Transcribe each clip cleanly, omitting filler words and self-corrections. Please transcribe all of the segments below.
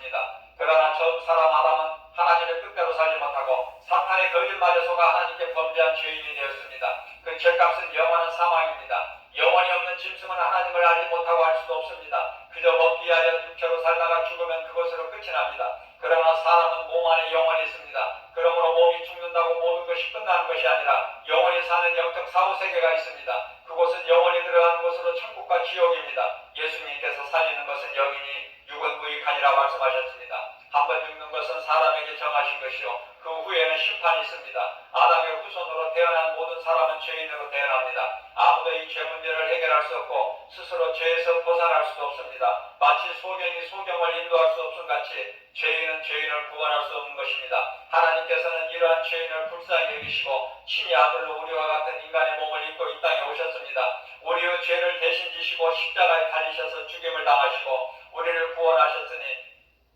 있었습니다. 그러나 처음 사람 아담은 하나님의 뜻대로 살지 못하고 사탄의 거짓말에 속아 하나님께 범죄한 죄인이 되었습니다. 그 죄값은 영원한 사망입니다. 영원히 없는 짐승은 하나님을 알지 못하고 알 수도 없습니다. 그저 먹기 위하여 육체로 살다가 죽으면 그것으로 끝이 납니다. 그러나 사람은 몸 안에 영혼이 있습니다. 그러므로 몸이 죽는다고 모든 것이 끝나는 것이 아니라 영원히 사는 영적 사후세계가 있습니다. 그곳은 영혼이 들어가는 곳으로 천국과 지옥입니다. 예수님께서 살리는 것은 영이니 육은 무익하니라 말씀하셨습니다. 한번 죽는 것은 사람에게 정하신 것이요 그 후에는 심판이 있습니다. 아담의 후손으로 태어난 모든 사람은 죄인으로 태어납니다. 아무도 이 죄 문제를 해결할 수 없고 스스로 죄에서 벗어날 수도 없습니다. 마치 소경이 소경을 인도할 수 없음 같이 죄인은 죄인을 구원할 수 없는 것입니다. 하나님께서는 이러한 죄인을 불쌍히 여기시고 친히 아들로 우리와 같은 인간의 몸을 입고 이 땅에 오셨습니다. 우리의 죄를 대신 지시고 십자가에 달리셔서 죽임을 당하시고 우리를 구원하셨으니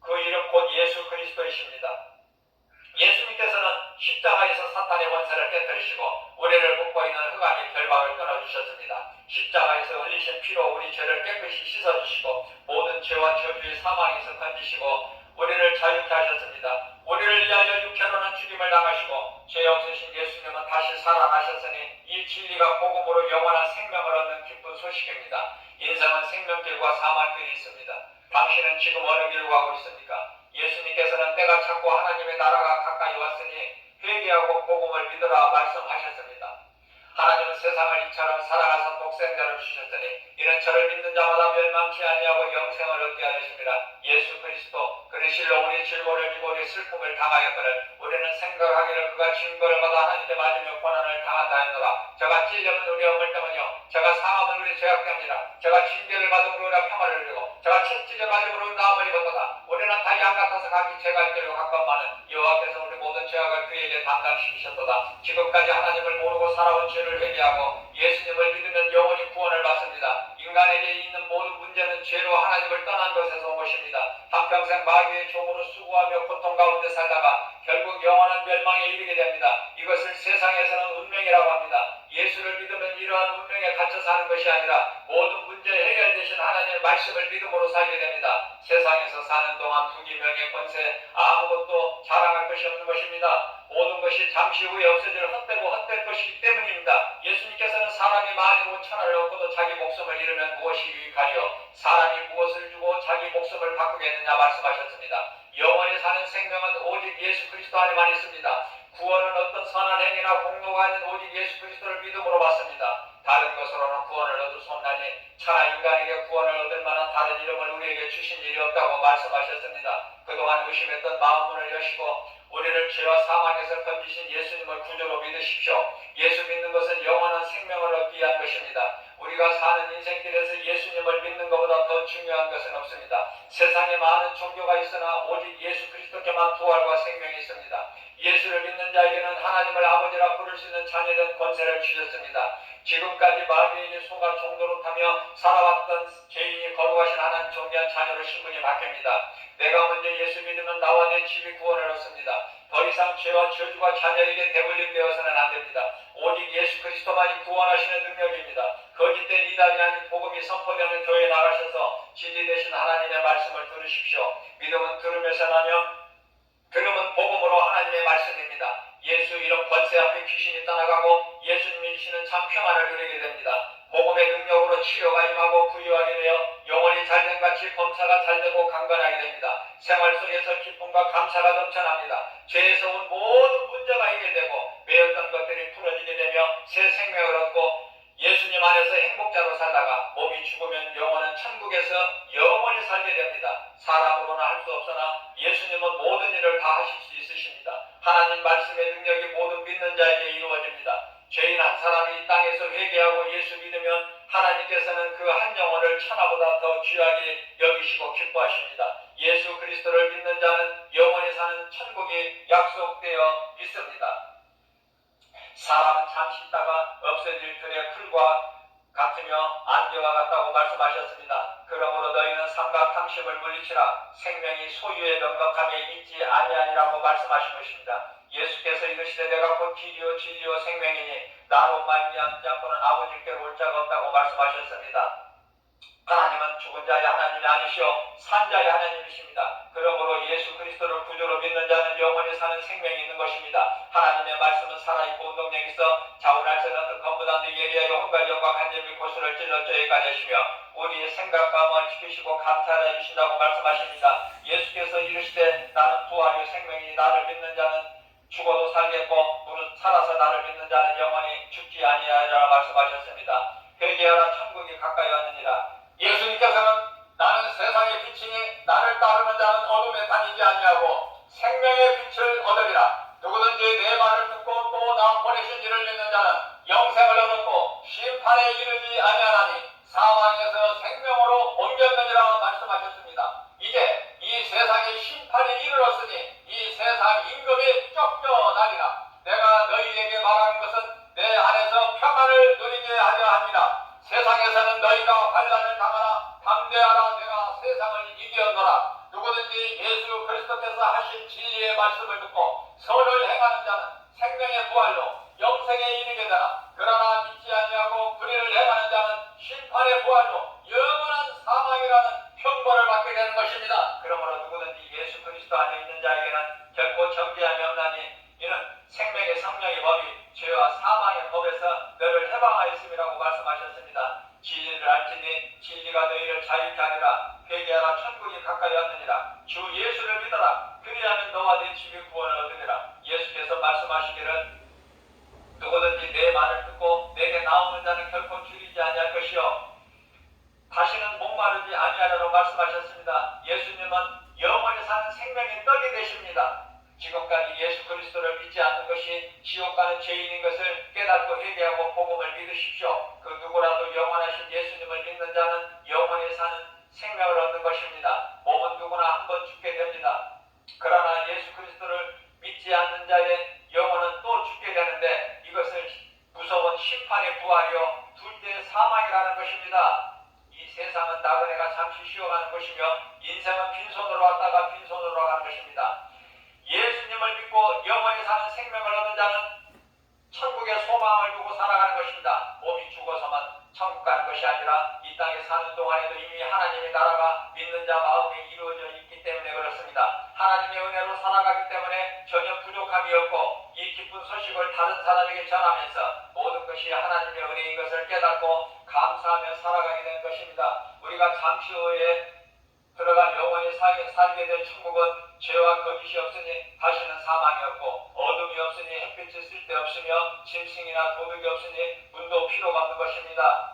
그 이름 곧 예수 그리스도이십니다. 예수님께서는 십자가에서 사탄의 원세를 깨뜨리시고 우리를 묶고 있는 흑암의 결박을 끊어주셨습니다. 십자가에서 흘리신 피로 우리 죄를 깨끗이 씻어주시고 모든 죄와 저주의 사망에서 건지시고 우리를 자유케 하셨습니다. 우리를 위하여 육체로는 죽임을 당하시고 죄 없으신 예수님은 다시 살아나셨으니 이 진리가 복음으로 영원한 생명을 얻는 기쁜 소식입니다. 인생은 생명길과 사망길이 있습니다. 당신은 지금 어느 길로 가고 있습니까? 예수님께서는 때가 찼고 하나님의 나라가 가까이 왔으니 회개하고 복음을 믿으라 말씀하셨습니다. 하나님은 세상을 이처럼 사랑하사 독생자를 주셨으니 이는 저를 믿는 자마다 멸망치 아니하고 영생을 얻게 하셨습니다. 예수 그리스도 그는 실로 우리 질고를 지고 우리 슬픔을 당하였거늘 우리는 생각하기를 그가 징벌을 받아 하나님께 맞으며 고난을 당한다 했노라. 저가 찔려면 우리 어물 때문이요 저가 상함은 우리 죄악 때문이라. 저가 징계를 받음으로 우리가 평화를 누리고 저가 채찍을 받음으로 나음을 입었도다. 우리는 다 양 같아서 각기 죄갈 길로 가까운만은 여호와께서 우리 모든 죄악을 그에게 담당시키셨도다. 지금까지 하나님을 모르고 살아온 죄를 회개하고 예수님을 믿으면 영원히 구원을 받습니다. 인간에게 있는 모든 문제는 죄로 하나님을 떠난 것에서 온 것입니다. 한평생 마귀의 종으로 수고하며 고통 가운데 살다가 결국 영원한 멸망에 이르게 됩니다. 이것을 세상에서는 운명이라고 합니다. 예수를 믿으면 이러한 운명에 갇혀 사는 것이 아니라 모든 문제 해결되신 하나님의 말씀을 믿음으로 살게 됩니다. 세상에서 사는 동안 부귀 명예 권세 아무것도 자랑할 것이 없는 것입니다. 모든 것이 잠시 후에 없어질 헛되고 헛될 것이기 때문입니다. 예수님께서는 사람이 만일 5천을 얻고도 자기 목숨을 잃으면 무엇이 유익하리요? 사람이 무엇을 주고 자기 목숨을 바꾸겠느냐 말씀하셨습니다. 영원히 사는 생명은 오직 예수 그리스도 안에만 있습니다. 구원은 어떤 선한 행위나 공로가 아닌 오직 예수 그리스도를 믿음으로 받습니다. 다른 것으로는 구원을 얻을 수 없나니 차라 인간에게 구원을 얻을 만한 다른 이름을 우리에게 주신 일이 없다고 말씀하셨습니다. 그동안 의심했던 마음문을 여시고 우리를 죄와 사망에서 건지신 예수님을 구주로 믿으십시오. 예수 믿는 것은 영원한 생명을 얻기 위한 것입니다. 우리가 사는 인생길에서 예수님을 믿는 것보다 더 중요한 것은 없습니다. 세상에 많은 종교가 있으나 오직 예수 그리스도께만 부활과 생명이 있습니다. 예수를 믿는 자에게는 하나님을 아버지라 부를 수 있는 자녀된 권세를 주셨습니다. 지금까지 마귀에게 속아 종노릇하며 살아왔던 죄인이 거룩하신 하나님 존귀한 자녀로 신분이 바뀝니다. 내가 먼저 예수 믿으면 나와 내 집이 구원을 얻습니다. 더 이상 죄와 저주가 자녀에게 대물림되어서는 안 됩니다. 오직 예수 그리스도만이 구원하시는 능력입니다. 거짓된 이단이 아닌 복음이 선포되는 교회에 나가셔서 진리 되신 하나님의 말씀을 들으십시오. 믿음은 들으면서 나며 들음은 복음으로 하나님의 말씀입니다. 예수 이름 권세 앞에 귀신이 떠나가고 예수님이 주시는 참 평안을 누리게 됩니다. 복음의 능력으로 치료가 임하고 부유하게 되어 영혼이 잘된 같이 검사가 잘되고 강건하게 됩니다. 생활 속에서 기쁨과 감사가 넘쳐납니다. 죄에서 온 모든 문제가 해결되고 매였던 것들이 풀어지게 되며 새 생명을 얻고 예수님 안에서 행복자로 살다가 몸이 죽으면 영혼은 천국에서 영원히 살게 됩니다. 사람으로는 할 수 없으나 예수님은 모든 일을 다 하실 수 있으십니다. 하나님 말씀의 능력이 모든 믿는 자에게 이루어집니다. 죄인 한 사람이 이 땅에서 회개하고 예수 믿으면 하나님께서는 그 한 영혼을 천하보다 더 귀하게 여기시고 기뻐하십니다. 예수 그리스도를 믿는 자는 영원히 사는 천국이 약속되어 있습니다. 사람은 잠시 있다가 없어질 들의 풀과 같으며 안개와 같다고 말씀하셨습니다. 그러므로 너희는 삼가 탐심을 물리치라. 생명이 소유의 넉넉함에 있지 아니하니라고 말씀하신 것입니다. 예수께서 이르시되 내가 곧 길이요 진리요 생명이니 나로 말미암지 않고는 아버지께로 올 자가 없다고 말씀하셨습니다. 하나님은 죽은 자의 하나님이 아니시오 산 자의 하나님이십니다. 그러므로 것입니다. 하나님의 말씀은 살아있고 운동력 있어 자운할 수 없는 건부단도 예리하여 온갖 영광 간절히 고수를 찔러 쪄에까지 하시며 우리의 생각과 마음을 지키시고 감사하여 주신다고 말씀하십니다. 예수께서 이르시되 나는 부활이요 생명이니 나를 믿는 자는 죽어도 살겠고 무릇 살아서 나를 믿는 자는 영원히 죽지 아니하리라 말씀하셨습니다. 회개하라 천국이 가까이 왔느니라. 예수님께서는 나는 세상의 빛이니 나를 따르는 자는 어둠에 다니지 아니하고 생명의 빛을 얻으리라. 누구든지 내 말을 듣고 또 나 보내신 이를 믿는 자는 영생을 얻었고 심판에 이르지 아니하나니 사망에서 생명으로 옮겼느니라 말씀하셨습니다. 이제 이 세상의 심판이 이르렀으니 이 세상 임금이 쫓겨나리라. 내가 너희에게 말하는 것은 내 안에서 평안을 누리게 하려 합니다. 세상에서는 너희가 환난을 당하나 담대하라. 내가 세상을 이기었노라. 누구든지 예수 그리스도께서 하신 진리의 말씀을 듣고 선을 행하는 자는 생명의 부활로 영생에 이르게 되나 그러나 믿지 아니하고 불의를 행하는 자는 심판의 부활로 영원한 사망이라는 형벌을 받게 되는 것입니다. 그러므로 누구든지 예수 그리스도 안에 있는 자에게는 결코 정죄함이 없나니 이는 생명의 성령의 법이 죄와 사망의 법에서 너를 해방하였음이라고 말씀하셨습니다. 진리를 알지니 진리가 너희를 자유케 하리라. 회개하라 천국이 가까이 왔느니라. 주 예수를 믿어라. 그리하면 너와 네 집이 구원을 얻으리라. 예수께서 말씀하시기를 누구든지 내 말을 듣고 내게 나오는 자는 결코 줄이지 아니할 것이요 다시는 목마르지 아니하리라고 말씀하셨습니다. 예수님은 영원히 사는 생명의 떡이 되십니다. 지금까지 예수 그리스도를 믿지 않는 것이 지옥 가는 죄인인 것을 깨닫고 회개하고 복음을 믿으십시오. 그 누구라도 영원하신 예수님을 믿는 자는 영원히 사는 생명을 얻는 것입니다. 몸은 누구나 한 번 죽게 됩니다. 그러나 예수 그리스도를 믿지 않는 자의 영혼은 또 죽게 되는데 이것을 무서운 심판의 부활이요 둘째 사망이라는 것입니다. 이 세상은 나그네가 잠시 쉬어가는 것이며 인생은 빈손으로 왔다가 빈손으로 가는 것입니다. 예수님을 믿고 영원히 사는 생명을 얻은 자는 천국의 소망을 두고 살아가는 것입니다. 몸이 죽어서만 천국 가는 것이 아니라 이 땅에 사는 동안에도 이미 하나님의 나라가 믿는 자 마음에 이루어져 있기 때문에 그렇습니다. 하나님의 은혜로 살아가기 때문에 전혀 부족함이 없고 이 기쁜 소식을 다른 사람에게 전하면서 모든 것이 하나님의 은혜인 것을 깨닫고 감사하며 살아가게 된 것입니다. 우리가 잠시 후에 들어간 영원히 살게 될 천국은 죄와 거짓이 없으니 다시는 사망이 없고 어둠이 없으니 햇빛이 쓸데없으며 짐승이나 도둑이 없으니 문도 필요가 없는 것입니다.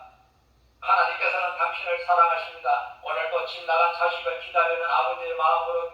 하나님께서는 당신을 사랑하십니다. 오늘도 집 나간 자식을 기다리는 아버지의 마음으로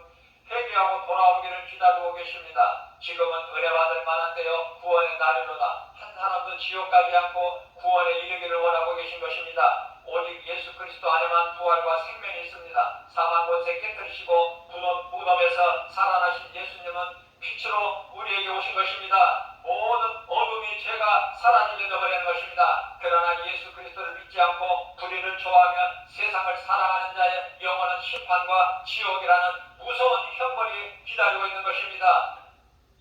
회개하고 돌아오기를 기다리고 계십니다. 지금은 은혜 받을 만한 때요 구원의 날이로다. 한 사람도 지옥 가지 않고 구원에 이르기를 원하고 계신 것입니다. 오직 예수 그리스도 안에만 부활과 생명이 있습니다. 사망 권세 깨뜨리시고 무덤에서 살아나신 예수님은 빛으로 우리에게 오신 것입니다. 모든 어둠이 죄가 사라지게 되어버리는 것입니다. 그러나 예수 그리스도를 믿지 않고 불의를 좋아하며 세상을 사랑하는 자의 영원한 심판과 지옥이라는 무서운 형벌이 기다리고 있는 것입니다.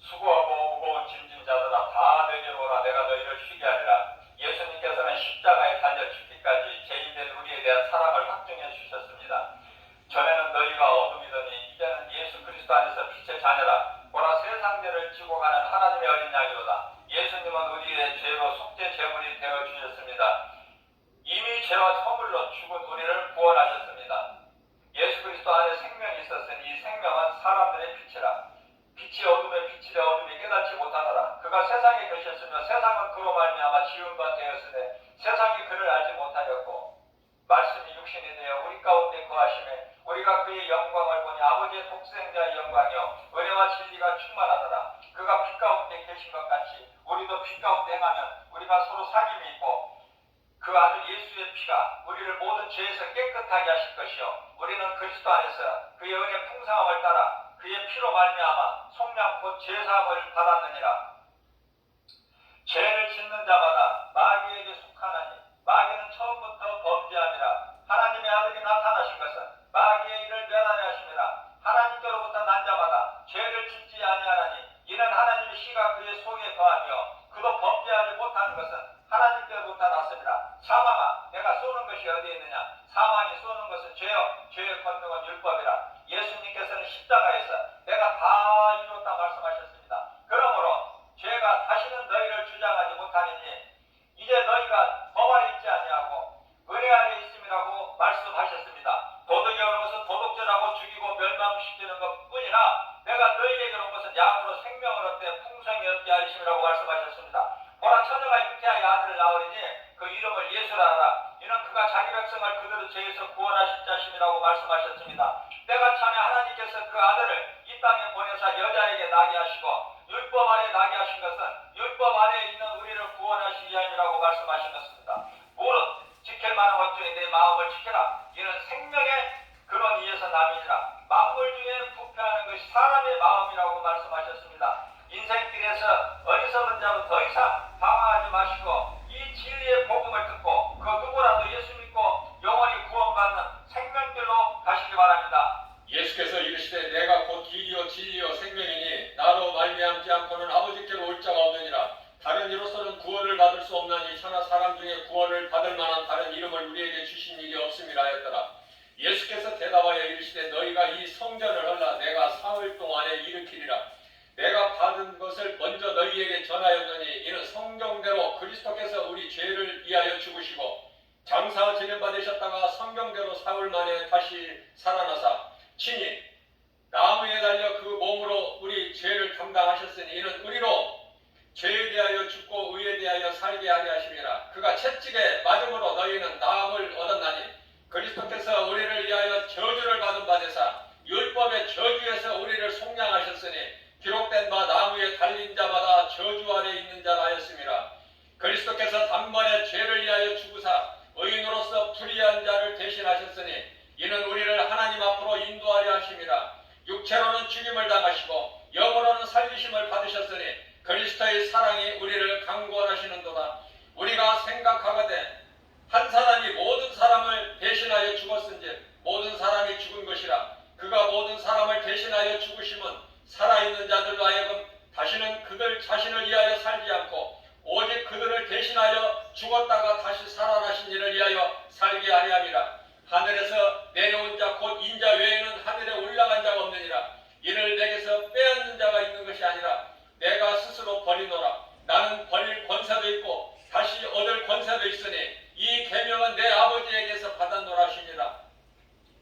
수고하고 무거운 짐진 자들아 다 내게로 오라. 내가 너희를 쉬게 하리라. 예수님께서는 십자가에 달려 죽기까지 죄인된 우리에 대한 사랑을 확증해 주셨습니다. 전에는 너희가 어둠이더니 이제는 예수 그리스도 안에서 빛의 자녀라. 보라 세상죄를 지고 가는 하나님의 어린 양이로다. 예수님은 우리의 죄로 속죄 제물이 되어 주셨습니다. 이미 죄와 허물로 죽은 우리를 구원하셨습니다. 예수 그리스도 안에 생명이 있었으니 이 생명은 사람들의 빛이라. 빛이 어둠에 빛이 되어 어둠이 깨닫지 못하더라. 그가 세상에 계셨으며 세상은 그로 말미암아 지은 바 되었으되 세상이 그를 알지 못하였고 말씀이 육신이 되어 우리 가운데 거하심에 우리가 그의 영광을 보니 아버지의 독생자의 영광이요 은혜와 진리가 충만하더라. 그가 빛 가운데 계신 것 같이 우리도 빛 가운데 행하면 우리가 서로 사귐이 있고 그 아들 예수의 피가 우리를 모든 죄에서 깨끗하게 하실 것이요 우리는 그리스도 안에서 그의 은혜 풍성함을 따라 그의 피로 말미암아 속량 곧 제사함을 받았느니라. 죄를 짓는 자마다 마귀에게 속하나니 마귀는 처음부터 범죄함이라. 하나님의 아들이 나타나신 것은 마귀의 일을 멸하려 하심이라. 하나님께로부터 난 자마다 죄를 짓지 아니하나니 이는 하나님의 씨가 그의 속에 거하며 그도 범죄하지 못하는 것은 하나님께로부터 났습니다. 사망아 내가 쏘는 것이 어디에 있느냐. 사망이 쏘는 것은 죄요 죄의 권능은 율법이라. 예수님께서는 십자가에서 내가 다 이뤘다 말씀하셨습니다. 그러므로 것뿐이라 내가 너희에게로 온 것은 양으로 생명을 얻되 풍성히 얻게 하리심이라고 말씀하셨습니다. 보라, 처녀가 잉태하여 아들을 낳으리니 그 이름을 예수라 하라. 이는 그가 자기 백성을 그들의 죄에서 구원하실 자심이라고 말씀하셨습니다. 때가 차면 하나님께서 그 아들을 이 땅에 보내사 여자에게 나게 하시고 율법 아래 나게 하신 것은 율법 아래에 있는 우리를 구원하시기 위함이라고 말씀하신 것입니다. 무릇 지킬 만한 것 중에 내 마음을 지켜라. 이는 생명의 근원 위에서 남이니라. 만물 중에 부패하는 것이 사람의 마음이라고 말씀하셨습니다. 인생길에서 어리석은 자로 더 이상 당황하지 마시고 이 진리의 복음을 듣고 그 누구라도 예수 믿고 영원히 구원받는 생명길로 가시기 바랍니다. 예수께서 이르시되 내가 곧 길이요 진리요 생명이니 나로 말미암지 않고는 아버지께로 올 자가 없느니라. 다른 이로서는 구원을 받을 수 없나니 천하 사람 중에 구원을 받을 만한 다른 이름을 우리에게 주신 일이 없음이라 하였더라. 예수께서 대답하여 이르시되 너희가 이 성전을 헐라 내가 사흘 동안에 일으키리라. 내가 받은 것을 먼저 너희에게 전하였느니 이는 성경대로 그리스도께서 우리 죄를 위하여 죽으시고 장사 진행받으셨다가 성경대로 사흘 만에 다시 살아나사 친히 나무에 달려 그 몸으로 우리 죄를 담당하셨으니 이는 우리로 죄에 대하여 죽고 의에 대하여 살게 하려 하심이라. 그가 채찍에 맞음으로 너희는 나음을 얻었나니 그리스도께서 우리를 위하여 저주를 받은 바 되사 율법의 저주에서 우리를 속량하셨으니 기록된 바 나무에 달린 자마다 저주 아래 있는 자라 하였음이라. 그리스도께서 단번에 죄를 위하여 죽으사 의인으로서 불의한 자를 대신하셨으니 이는 우리를 하나님 앞으로 인도하려 하심이라. 육체로는 죽임을 당하시고 영으로는 살리심을 받으셨으니 그리스도의 사랑이 우리를 강구하시는도다. 우리가 생각하거든 한 사람이 모든 사람을 대신하여 죽었은즉 모든 사람이 죽은 것이라. 그가 모든 사람을 대신하여 죽으심은 살아있는 자들로 하여금 다시는 그들 자신을 위하여 살지 않고 오직 그들을 대신하여 죽었다가 다시 살아나신 이를 위하여 살게 하려 함이라. 하늘에서 내려온 자 곧 인자 외에는 하늘에 올라간 자가 없느니라. 이를 내게서 빼앗는 자가 있는 것이 아니라 내가 스스로 버리노라. 나는 버릴 권세도 있고 다시 얻을 권세도 있으니 이 계명은 내 아버지에게서 받았노라 하시니라.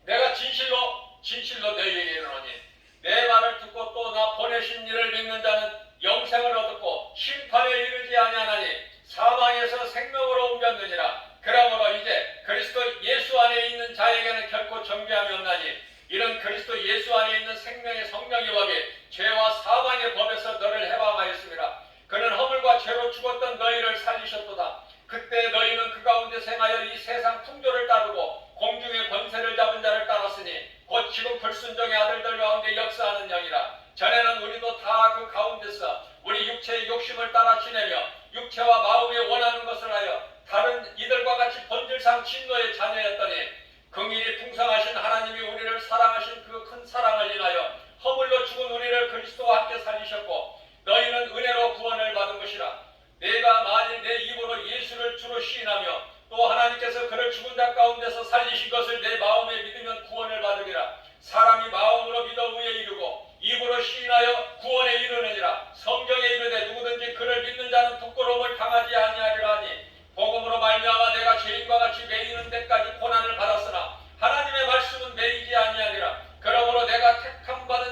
내가 진실로 너희에게 이르노니 내 말을 듣고 또 나 보내신 이를 믿는 자는 영생을 얻었고 심판에 이르지 아니하나니 사망에서 생명으로 옮겼느니라. 그러므로 이제 그리스도 예수 안에 있는 자에게는 결코 정죄함이 없나니 이는 그리스도 예수 안에 있는 생명의 성령의 법이 죄와 사망의 법에서 너를 해방하였습니다. 그는 허물과 죄로 죽었던 너희를 살리셨도다. 그때 너희는 그 가운데 생하여 이 세상 풍조를 따르고 공중의 권세를 잡은 자를 따랐으니 곧 지금 불순종의 아들들 가운데 역사하는 영이라. 전에는 우리도 다 그 가운데서 우리 육체의 욕심을 따라 지내며 육체와 마음이 원하는 것을 하여 다른 이들과 같이 본질상 진노의 자녀였더니 긍휼이 풍성하신 하나님이 우리를 사랑하신 그 큰 사랑을 인하여 허물로 죽은 우리를 그리스도와 함께 살리셨고 너희는 은혜로 구원을 받은 것이라. 내가 만일 내 입으로 예수를 주로 시인하며 또 하나님께서 그를 죽은 자 가운데서 살리신 것을 내 마음에 믿으면 구원을 받으리라. 사람이 마음으로 믿어 의에 이르고 입으로 시인하여 구원에 이르느니라. 성경에 이르되 누구든지 그를 믿는 자는 부끄러움을 당하지 아니하리라 하니 복음으로 말미암아 내가 죄인과 같이 매이는 데까지 고난을 받았으나 하나님의 말씀은 매이지 아니하니라. 그러므로 내가 택함 받은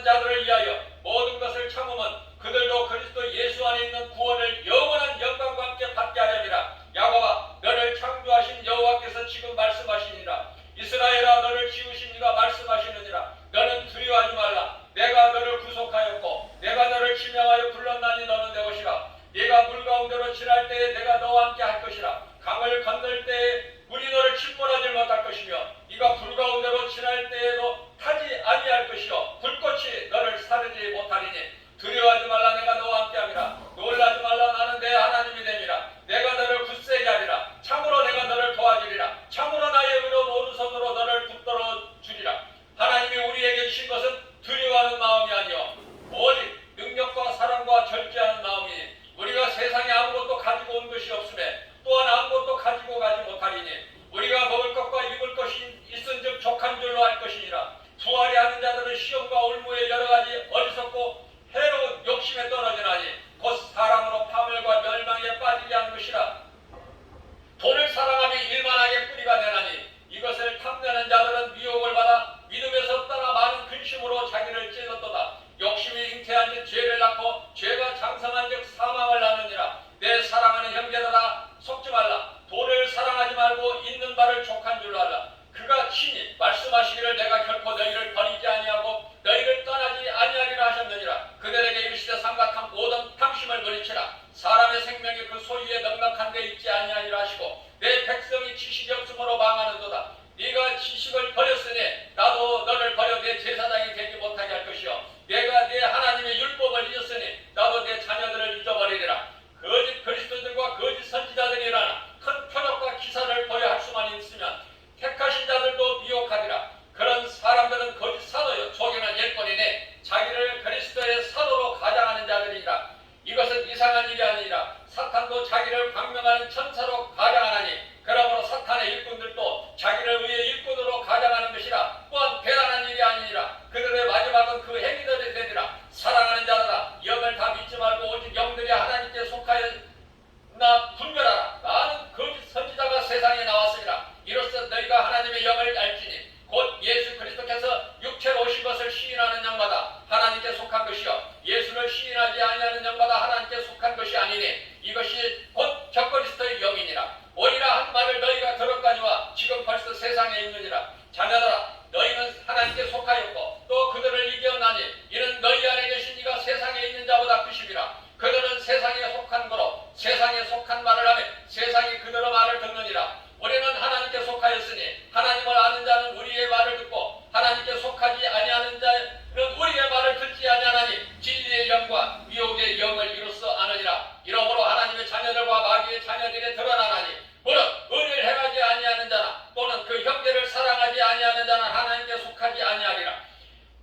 그들에게 이르시되 삼가 모든 탐심을 물리치라. 사람의 생명이 그 소유에 넉넉한 데 있지 아니하니라 하시고 내 백성이 지식이 없으므로 망하는도다. 네가 지식을 버렸으니 나도 너를 버려 내 제사장이 되지 못하게 할 것이요 내가 내 하나님의 율법을 잊었으니 나도 내 자녀들을 잊어버리리라. 거짓 그리스도들과 거짓 선지자들이 일어나 큰 표적과 기사를 보여 할 수만 있으면 택하신 자들도 미혹하리라. 그런 사람들은 거짓 사도요 종이나 일꾼이니 자기를 그리스도의 사도로 가장하는 자들이라. 이것은 이상한 일이 아니라 사탄도 자기를 광명하는 천사로 가장하나니 그러므로 사탄의 일꾼들도 자기를 의의 일꾼으로 가장하는 것이라. 또한 대단한 일이 아니니라. 그들의 마지막은 그 행위들이 되리라. 사랑하는 자들아 영을 다 믿지 말고 오직 영들이 하나님께 속하였나 분별하라. 나는 거짓 선지자가 세상에 나왔으리라. 이로써 너희가 하나님의 영을 알지니 곧 예수 그리스도께서 육체로 오신 것을 시인하는 영마다 하나님께 속한 것이요 예수를 시인하지 아니하는 영마다 하나님께 속한 것이 아니니 이것이 곧 적그리스도의 영이니라. 오리라 한 말을 너희가 들었거니와 지금 벌써 세상에 있느니라. 자녀들아 너희는 하나님께 속하였고 또 그들을 이겨나니 이는 너희 안에 계신 이가 세상에 있는 자보다 크심이라. 그들은 세상에 속한 거로 세상에 속한 말을 하며 세상이 그들의 말을 듣느니라. 우리는 하나님께 속하였으니 하나님을 아는 자는 우리의 말을 듣고 하나님께 속하지 아니하는 자는 우리의 말을 듣지 아니하나니 진리의 영과 미혹의 영을 이로써 아느니라. 이러므로 하나님의 자녀들과 마귀의 자녀들이 드러나나니 무릇 의를 행하지 아니하는 자나 또는 그 형제를 사랑하지 아니하는 자는 하나님께 속하지 아니하리라.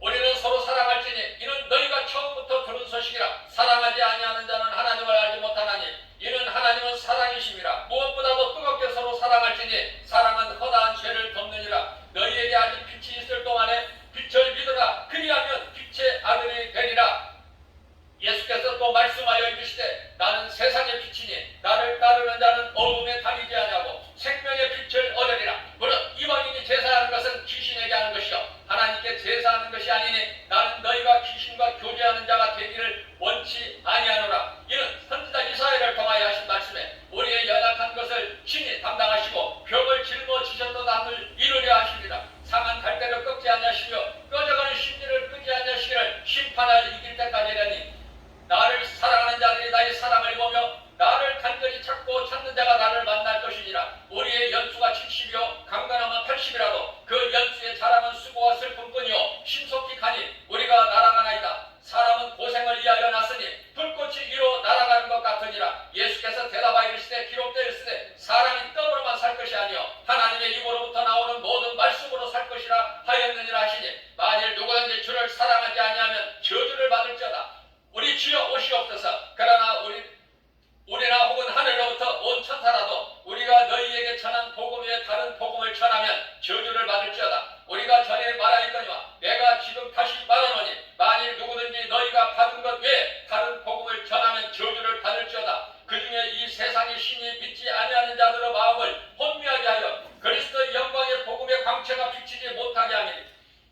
우리는 서로 사랑할지니 이는 너희가 처음부터 들은 소식이라. 사랑하지 아니하는 자는 하나님을 알지 못하나니 이는 하나님은 사랑이심이라. 무엇보다도 뜨겁게 서로 사랑할지니 사랑은 허다한 죄를 덮느니라. 너희에게 아직 빛이 있을 동안에 빛을 믿으라. 그리하면 빛의 아들이 되리라. 예수께서 또 말씀하여 이르시되 나는 세상의 빛이니 나를 따르는 자는 어둠에 다니지 아니하고 생명의 빛을 얻으리라. 무릇 이방인이 제사하는 것은 귀신에게 하는 것이요 하나님께 제사하는 것이 아니니 나는 너희가 귀신과 교제하는 자가 되기를 원치 아니하노라. 이는 선지자 이사야를 통하여 하신 말씀에 우리의 연약한 것을 신이 담당하시고 벽을 짊어지셨던 함을 이루려 하시리라. 상한 갈대를 꺾지 아니하시며 꺼져가는 심리를 끄지 아니하시기를 심판을 이길 때까지라니 나를 사랑하는 자들이 나의 사랑을 보며 나를 간절히 찾고 찾는 자가 나를 만날 것이니라. 우리의 연수가 70이요 강건하면 80이라도 그 연수의 자랑은 수고와 슬픔뿐이요 신속히 가니 우리가 날아가나이다. 사람은 고생을 위하여 났으니 불꽃이 위로 날아가는 것 같으니라. 예수께서 대답하여 이르시되 기록되어 있으되 사람이 떡으로만 살 것이 아니요 하나님의 입으로부터 나오는 모든 말씀으로 살 것이라 하였느니라 하시니 만일 누구든지 주를 사랑하지 아니하면 저주를 받을지어다. 우리 주여 오시옵소서. 그러나 우리나 혹은 하늘로부터 온 천사라도 우리가 너희에게 전한 복음 외에 다른 복음을 전하면 저주를 받을지어다. 우리가 전에 말하였거니와 내가 지금 다시 말하노니 만일 누구든지 너희가 받은 것 외에 다른 복음을 전하면 저주를 받을지어다. 그중에 이 세상의 신이 믿지 아니하는 자들의 마음을 혼미하게 하여 그리스도의 영광의 복음의 광채가 비치지 못하게 하니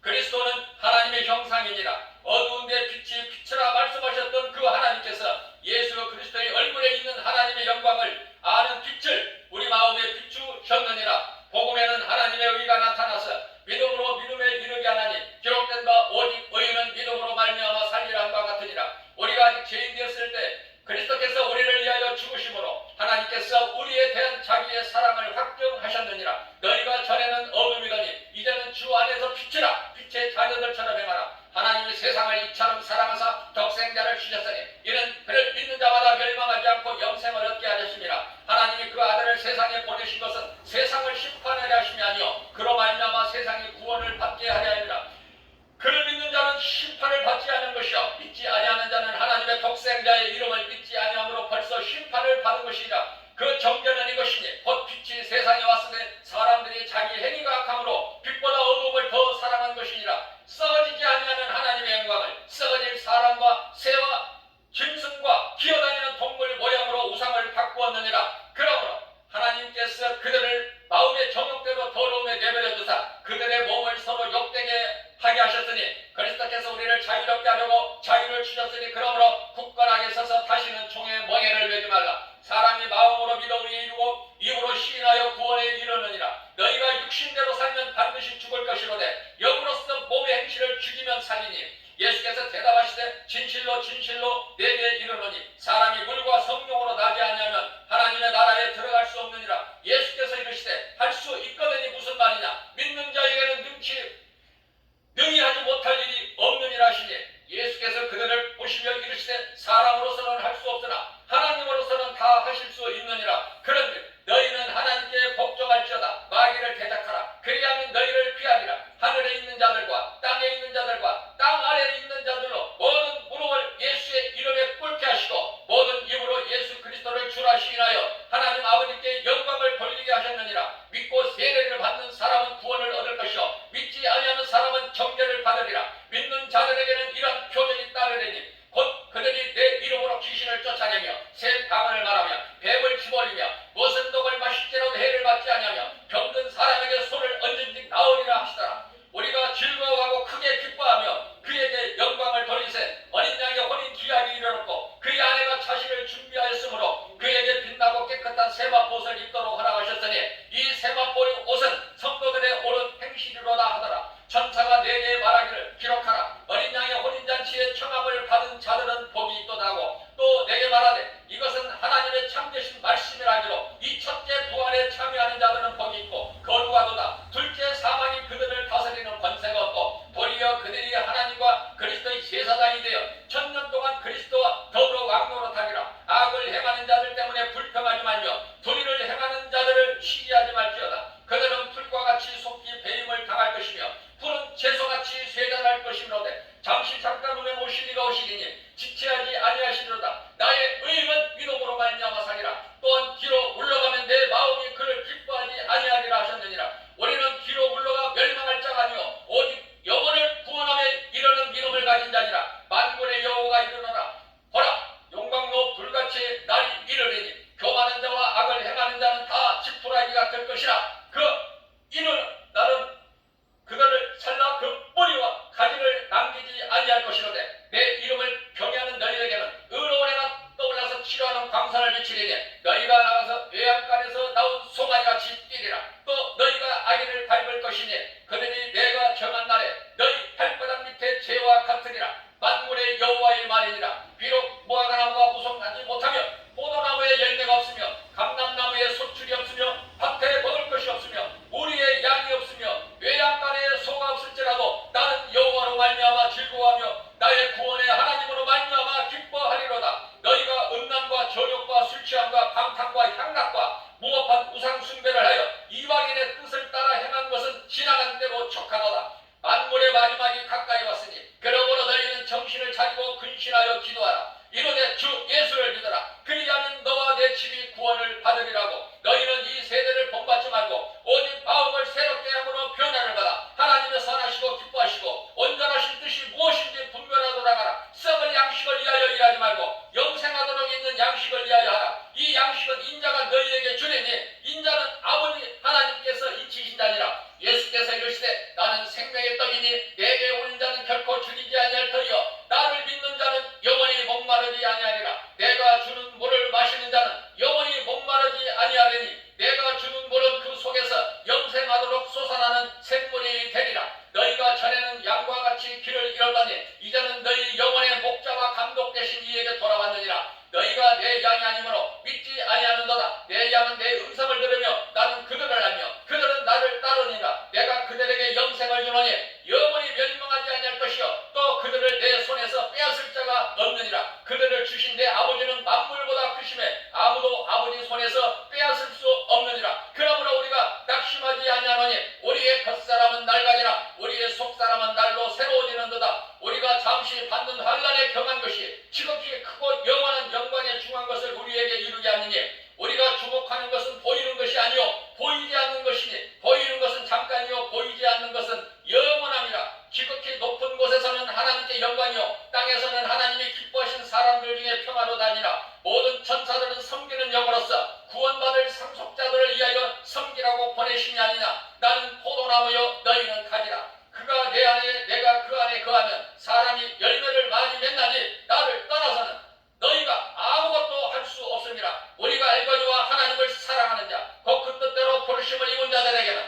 그리스도는 하나님의 형상이니라. 어두운데 빛이 비치라 말씀하셨던 그 하나님께서 예수 그리스도의 얼굴에 있는 하나님의 영광을 아는 빛을 우리 마음에 비추셨느니라. 복음에는 하나님의 의가 나타나서 믿음으로 믿음에 이르게 하나니 기록된 바 오직 의인은 믿음으로 말미암아 살리라 한 바 같으니라. 우리가 아직 죄인 되었을 때 그리스도께서 우리를 위하여 죽으심으로 하나님께서 우리에 대한 자기의 사랑을 확증하셨느니라. 너희가 전에는 어둠이더니 이제는 주 안에서 빛이라. 빛의 자녀들처럼 행하라. 하나님이 세상을 이처럼 사랑하사 독생자를 주셨으니 이는 그를 믿는 자마다 멸망하지 않고 영생을 얻게 하셨습니다. 하나님이 그 아들을 세상에 보내신 것은 세상을 심판하려 하심이 아니요 그로 말미암아 세상이 구원을 받게 하려 함이라. 그를 믿는 자는 심판을 받지 않은 것이요 믿지 아니하는 자는 하나님의 독생자의 이름을 믿지 아니함으로 벌써 심판을 받은 것이라. 그 정죄는 이것이니 곧 빛이 세상에 왔으되 사람들이 자기 행위가 악함으로 빛보다 어둠을 더 사랑한 것이니라. 썩어지지 아니하는 하나님의 영광을 썩어질 사람과 새와 짐승과 기어다니는 동물 모양으로 우상을 바꾸었느니라. 그러므로 하나님께서 그들을 마음의 정욕대로 더러움에 내버려 두사 그들의 몸을 서로 욕되게 하게 하셨으니 그리스도께서 우리를 자유롭게 하려고 자유를 주셨으니 그러므로 굳건하게 서서 다시는 종의 멍에를 매지 말라. 사람이 마음으로 믿어 우리에 이르고 입으로 시인하여 구원에 이르느니라. 너희가 육신대로 살면 반드시 죽을 것이로되 영으로서 몸의 행실을 죽이면 살리니 예수께서 대답하시되 진실로 진실로 내게 이르노니 사람이 물과 성령으로 나지 아니하면 하나님의 나라에 들어갈 수 없느니라. 예수께서 이르시되 할 수 있거든이 무슨 말이냐. 믿는 자에게는 능히 하지 못할 일이 없느니라 하시니 예수께서 그들을 보시며 이르시되 사람으로서는 할 수 없으나 하나님으로서는 다 하실 수 있느니라. 그런데 너희는 하나님께 복종할지어다. 마귀를 대적하라. 그리하면 너희를 피하리라. 하늘에 있는 자들과 땅에 있는 자들과 땅 아래에 있는 자들로 모든 무릎을 예수의 이름에 꿇게 하시고 모든 입으로 예수 그리스도를 주라 시인하여 하나님 아버지께 영광을 돌리게 하셨느니라. 믿고 세례를 받는 사람은 구원을 얻을 것이요 믿지 아니하는 사람은 정죄를 받으리라. 믿는 자들에게는 이런 표적이 따르리니 곧 그들이 내 이름으로 귀신을 쫓아내며 새 방언을 말하며 뱀을 집어리며 무슨 독을 마실지라도 해를 받지 아니하며 병든 사람에게 손을 얹은즉 나으리라 하시더라. 우리가 즐거워하고 크게 기뻐하며 그에게 영광을 돌리세 어린 양의 혼인 기약이 이르렀고 그의 아내가 자신을 준비하였으므로 그에게 빛나고 깨끗한 세마포옷을 입도록 허락하셨으니 이 세마포의 옷은 성도들의 옳은 행실이로다 하더라. 천사가 내게 말하기를 기록하라. 어린 양의 혼인잔치에 청함을 받은 자들은 복이 있도다 하고 또 내게 말하되 이것은 하나님의 참되신 말씀이라 하기로 이 첫째 부활에 참여하는 자들은 복이 있고 거룩하도다. 둘째 사망이 그들을 다스리는 권세가 없고 도리어 그들이 하나님과 그리스도의 제사장이 되어 천년 동안 그리스도와 더불어 왕노릇하리라. 악을 행하는 자들 때문에 불평하지 말며 도리를 행하는 자들을 시기하지 말지어다. 그들은 풀과 같이 속히 배임을 당할 것이며 푸른 채소같이 쇠잔할 것이므로되 잠시 잠깐 후에 오실 이가 오시리니 지체하지 아니하시리로다. 나의 의인은 믿음으로 말미암아 살리라. 또한 뒤로 물러가면 내 마음이 그를 기뻐하지 아니하리라 하셨느니라. 우리는 뒤로 물러가 멸망할 자가 아니요 오직 영혼을 구원함에 이르는 믿음을 가진 자니라. 만군의 여호와가 이르노라. 보라 용광로 불같이 날이 이르리니 교만한 자와 악을 행하는 자는 다 지푸라기가 될 것이라. 이는 나는 그들을 살라 그 뿌리와 가지를 남기지 아니할 것이로되 내 이름을 경외하는 너희에게는 의로운 해가 떠올라서 치료하는 광선을 비치리니 너희가 나가서 외양간에서 나온 송아지같이 뛰리라. 또 너희가 아기를 밟을 것이니 그들이 내가 정한 날에 너희 발바닥 밑에 재와 같으리라. 만군의 여호와의 말이니라. 비록 무화과나무가 무성하지 못하며 포도나무에 열매가 없으며 감람나무에 소출이 없으며 밭에 먹을 것이 없으며 우리의 양이 없으며 외양간에 소가 없을지라도 나는 여호와로 말미암아 즐거워하며 나의 구원의 하나님으로 말미암아 기뻐하리로다. 너희가 음란과 저욕과 술취함과 방탕과 향락과 무법한 우상 숭배를 하여 이방인의 뜻을 따라 행한 것은 지나간 때로 척하도다. 만물의 마지막이 가까이 왔으니 그러므로 너희는 정신을 차리고 근신하여 기도하라. 이르되 주 예수를 믿어라. 그리하면 너와 내 집이 구원을 받으리라고. 너희는 이 세대를 본받지 말고 오직 마음을 새롭게 함으로 변화를 받아 하나님의 선하시고 기뻐하시고 온전하신 뜻이 무엇인지 분별하도록 하라. 썩을 양식을 위하여 일하지 말고 영생하도록 있는 양식을 위하여 하라. 이 양식은 인자가 너희에게 주리니 인자는 아버지 하나님께서 이치신 자니라. 예수께서 이르시되 나는 생명의 떡이니 내게 오는 자는 결코 죽이지 아니할 터이요 나를 믿는 자는 영원히 목마르지 아니하리라. 내가 주는 물을 마시는 자는 영원히 목마르지 아니하리니 내가 주는 물은 그 속에서 영생하도록 솟아나는 샘물이 되리라. 너희가 전에는 양과 같이 길을 잃었다니 이제는 너희 영혼의 목자와 감독 되신 이에게 돌아왔느니라. 너희가 내 양이 아니므로 믿지 아니하는도다. 내 양은 내 음성을 들으며 나는 그들을 알며 그들은 나를 따르니라. 내가 그들에게 영생을 주노니 영원히 멸망하지 아니할 것이요 또 그들을 내 손에서 빼앗을 자가 없느니라. 그들을 주신 내 아버지는 만물보다 크심에 아무도 아버지 손에서 빼앗을 수 없느니라. 그러므로 우리가 낙심하지 아니하노니 우리의 겉사람은 낡아지나 우리의 속사람은 날로 새로워지는도다. 우리가 잠시 받는 환난에 경한 것이 지극히 크고 영원한 영광에 중한 것을 우리에게 이루게 하느니 우리가 주목하는 것은 보이는 것이 아니요 보이지 않는 것이니 보이는 것은 잠깐이요 보이지 않는 것은 영원함이라. 지극히 높은 곳에서는 하나님께 영광이요 땅에서는 하나님이 기뻐하신 사람들 중에 평화로 다니라. 모든 천사들은 섬기는 영으로서 구원받을 상속자들을 위하여 섬기라고 보내심이 아니냐. 나는 포도나무요 너희는 가지라. 그가 내 안에 내가 그 안에 거하면 사람이 열매를 많이 맺나니 나를 떠나서는 너희가 아무것도 할 수 없습니다. 우리가 알거니와 하나님을 사랑하는 자 곧 그 뜻대로 부르심을 입은 자들에게는